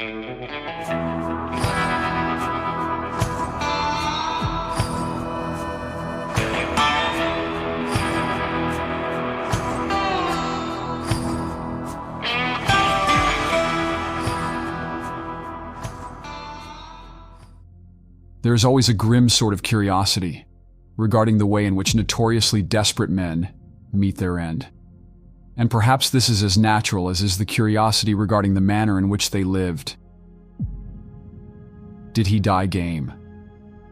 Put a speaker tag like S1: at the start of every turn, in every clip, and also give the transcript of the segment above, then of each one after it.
S1: There is always a grim sort of curiosity regarding the way in which notoriously desperate men meet their end. And perhaps this is as natural as is the curiosity regarding the manner in which they lived. Did he die game?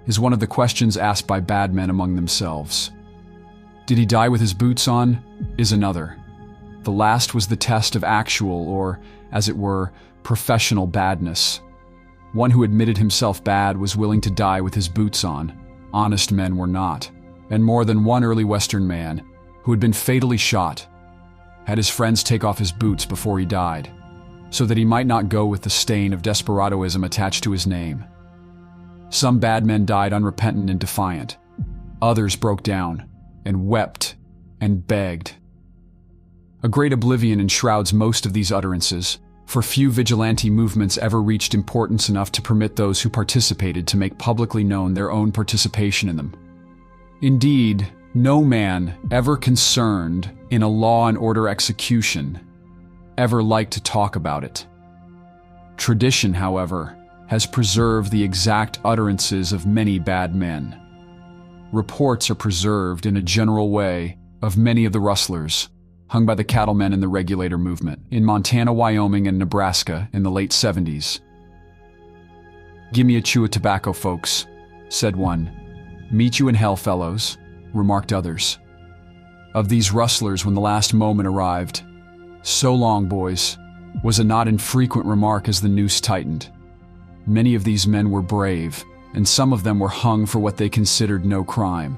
S1: Is one of the questions asked by bad men among themselves. Did he die with his boots on? Is another. The last was the test of actual, or, as it were, professional badness. One who admitted himself bad was willing to die with his boots on. Honest men were not. And more than one early Western man, who had been fatally shot, had his friends take off his boots before he died, so that he might not go with the stain of desperadoism attached to his name. Some bad men died unrepentant and defiant. Others broke down and wept and begged. A great oblivion enshrouds most of these utterances, for few vigilante movements ever reached importance enough to permit those who participated to make publicly known their own participation in them. Indeed, no man ever concerned in a law and order execution ever liked to talk about it. Tradition, however, has preserved the exact utterances of many bad men. Reports are preserved in a general way of many of the rustlers hung by the cattlemen in the regulator movement in Montana, Wyoming, and Nebraska in the late 70s. "Give me a chew of tobacco, folks," said one. "Meet you in hell, fellows," remarked others. Of these rustlers, when the last moment arrived, "So long, boys," was a not infrequent remark as the noose tightened. Many of these men were brave, and some of them were hung for what they considered no crime.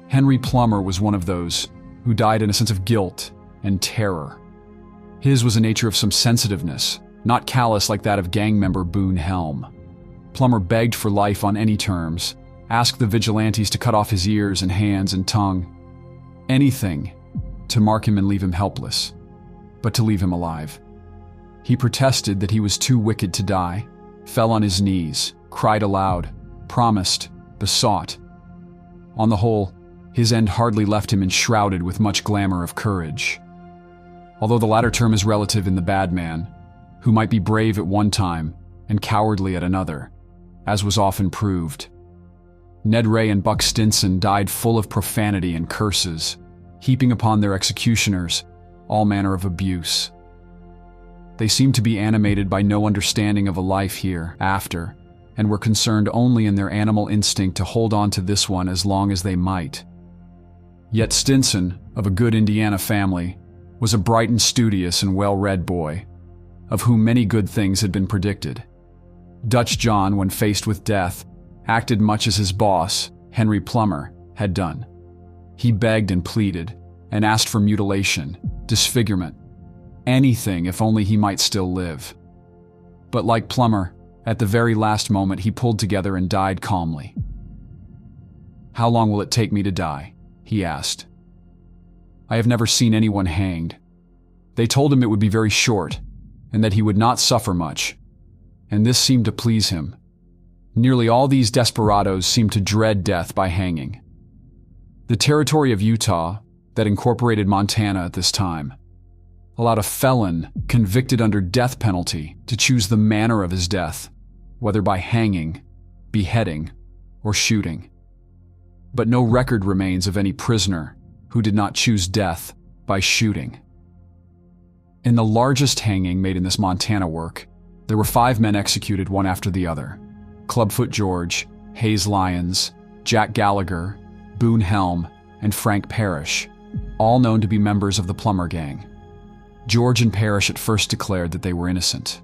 S1: Henry Plummer was one of those who died in a sense of guilt and terror. His was a nature of some sensitiveness, not callous like that of gang member Boone Helm. Plummer begged for life on any terms, asked the vigilantes to cut off his ears and hands and tongue. Anything to mark him and leave him helpless, but to leave him alive. He protested that he was too wicked to die, fell on his knees, cried aloud, promised, besought. On the whole, his end hardly left him enshrouded with much glamour of courage. Although the latter term is relative in the bad man, who might be brave at one time and cowardly at another, as was often proved. Ned Ray and Buck Stinson died full of profanity and curses, heaping upon their executioners all manner of abuse. They seemed to be animated by no understanding of a life here after, and were concerned only in their animal instinct to hold on to this one as long as they might. Yet Stinson, of a good Indiana family, was a bright and studious and well-read boy, of whom many good things had been predicted. Dutch John, when faced with death, acted much as his boss, Henry Plummer, had done. He begged and pleaded, and asked for mutilation, disfigurement, anything if only he might still live. But like Plummer, at the very last moment he pulled together and died calmly. "How long will it take me to die?" he asked. "I have never seen anyone hanged." They told him it would be very short, and that he would not suffer much, and this seemed to please him. Nearly all these desperados seemed to dread death by hanging. The territory of Utah, that incorporated Montana at this time, allowed a felon convicted under death penalty to choose the manner of his death, whether by hanging, beheading, or shooting. But no record remains of any prisoner who did not choose death by shooting. In the largest hanging made in this Montana work, there were 5 men executed one after the other: Clubfoot George, Hayes Lyons, Jack Gallagher, Boone Helm, and Frank Parrish, all known to be members of the Plummer gang. George and Parrish at first declared that they were innocent,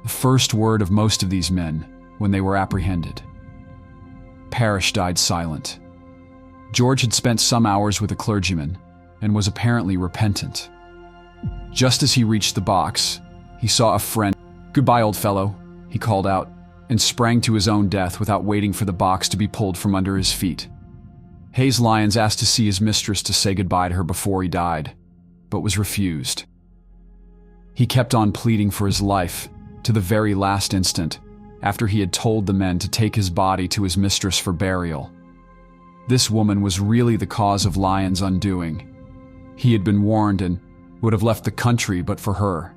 S1: the first word of most of these men when they were apprehended. Parrish died silent. George had spent some hours with a clergyman and was apparently repentant. Just as he reached the box, he saw a friend. "Goodbye, old fellow," he called out, and sprang to his own death without waiting for the box to be pulled from under his feet. Hayes Lyons asked to see his mistress to say goodbye to her before he died, but was refused. He kept on pleading for his life, to the very last instant, after he had told the men to take his body to his mistress for burial. This woman was really the cause of Lyon's undoing. He had been warned and would have left the country but for her.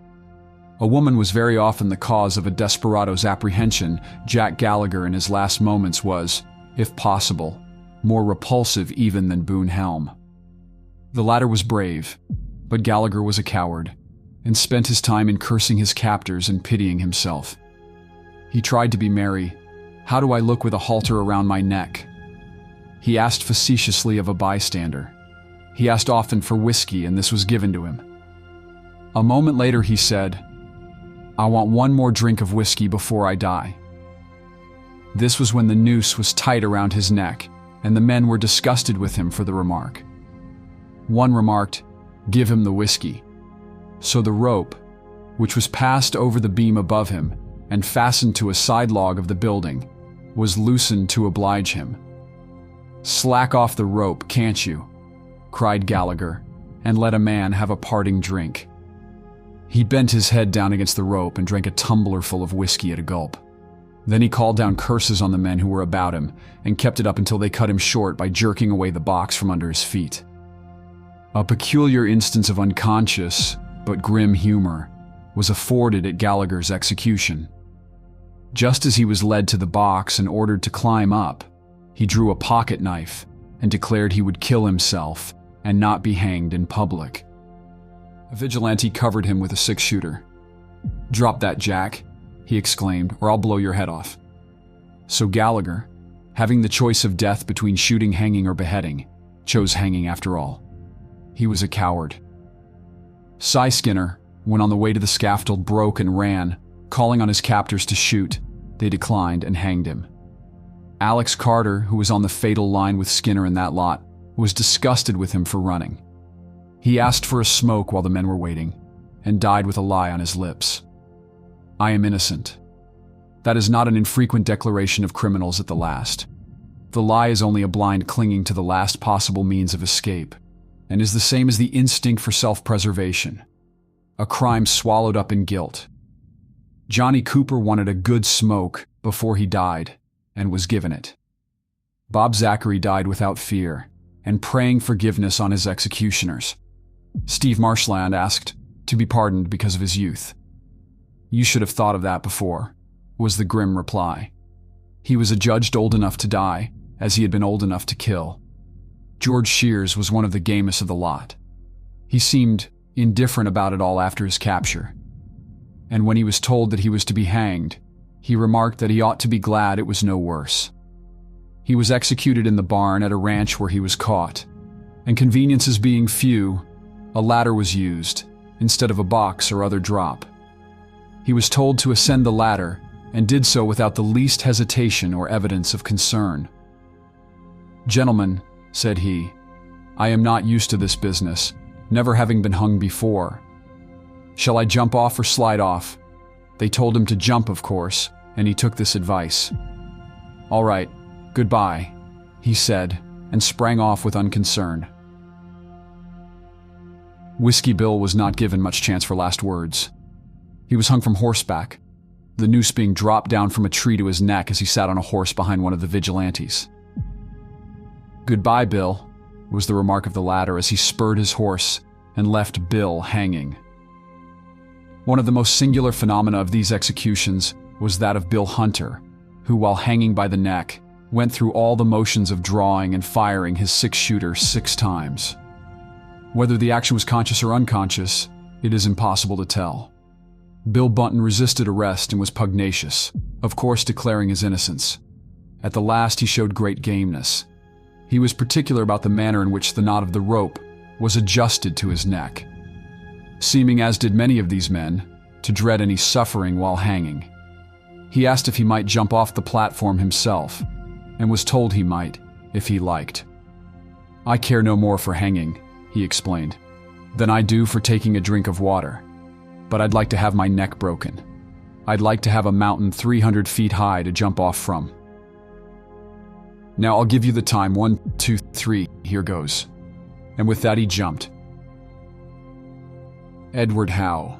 S1: A woman was very often the cause of a desperado's apprehension. Jack Gallagher in his last moments was, if possible, more repulsive even than Boone Helm. The latter was brave, but Gallagher was a coward, and spent his time in cursing his captors and pitying himself. He tried to be merry. "How do I look with a halter around my neck?" He asked facetiously of a bystander. He asked often for whiskey, and this was given to him. A moment later he said, "I want one more drink of whiskey before I die." This was when the noose was tight around his neck, and the men were disgusted with him for the remark. One remarked, "Give him the whiskey." So the rope, which was passed over the beam above him and fastened to a side log of the building, was loosened to oblige him. "Slack off the rope, can't you?" cried Gallagher, "and let a man have a parting drink." He bent his head down against the rope and drank a tumbler full of whiskey at a gulp. Then he called down curses on the men who were about him and kept it up until they cut him short by jerking away the box from under his feet. A peculiar instance of unconscious but grim humor was afforded at Gallagher's execution. Just as he was led to the box and ordered to climb up, he drew a pocket knife and declared he would kill himself and not be hanged in public. A vigilante covered him with a six-shooter. "Drop that, Jack," he exclaimed, "or I'll blow your head off." So Gallagher, having the choice of death between shooting, hanging, or beheading, chose hanging after all. He was a coward. Cy Skinner, when on the way to the scaffold, broke and ran, calling on his captors to shoot. They declined and hanged him. Alex Carter, who was on the fatal line with Skinner in that lot, was disgusted with him for running. He asked for a smoke while the men were waiting, and died with a lie on his lips. "I am innocent." That is not an infrequent declaration of criminals at the last. The lie is only a blind clinging to the last possible means of escape, and is the same as the instinct for self-preservation, a crime swallowed up in guilt. Johnny Cooper wanted a good smoke before he died, and was given it. Bob Zachary died without fear, and praying forgiveness on his executioners. Steve Marshland asked to be pardoned because of his youth. "You should have thought of that before," was the grim reply. He was adjudged old enough to die, as he had been old enough to kill. George Shears was one of the gamest of the lot. He seemed indifferent about it all after his capture. And when he was told that he was to be hanged, he remarked that he ought to be glad it was no worse. He was executed in the barn at a ranch where he was caught, and conveniences being few, a ladder was used instead of a box or other drop. He was told to ascend the ladder and did so without the least hesitation or evidence of concern. "Gentlemen," said he, "I am not used to this business, never having been hung before. Shall I jump off or slide off?" They told him to jump, of course, and he took this advice. "All right, goodbye," he said, and sprang off with unconcern. Whiskey Bill was not given much chance for last words. He was hung from horseback, the noose being dropped down from a tree to his neck as he sat on a horse behind one of the vigilantes. "Goodbye, Bill," was the remark of the latter as he spurred his horse and left Bill hanging. One of the most singular phenomena of these executions was that of Bill Hunter, who, while hanging by the neck, went through all the motions of drawing and firing his six-shooter 6 times. Whether the action was conscious or unconscious, it is impossible to tell. Bill Bunton resisted arrest and was pugnacious, of course declaring his innocence. At the last he showed great gameness. He was particular about the manner in which the knot of the rope was adjusted to his neck, seeming, as did many of these men, to dread any suffering while hanging. He asked if he might jump off the platform himself, and was told he might, if he liked. "I care no more for hanging," he explained, "than I do for taking a drink of water. But I'd like to have my neck broken. I'd like to have a mountain 300 feet high to jump off from. Now I'll give you the time. 1, 2, 3, here goes." And with that he jumped. Edward Howe.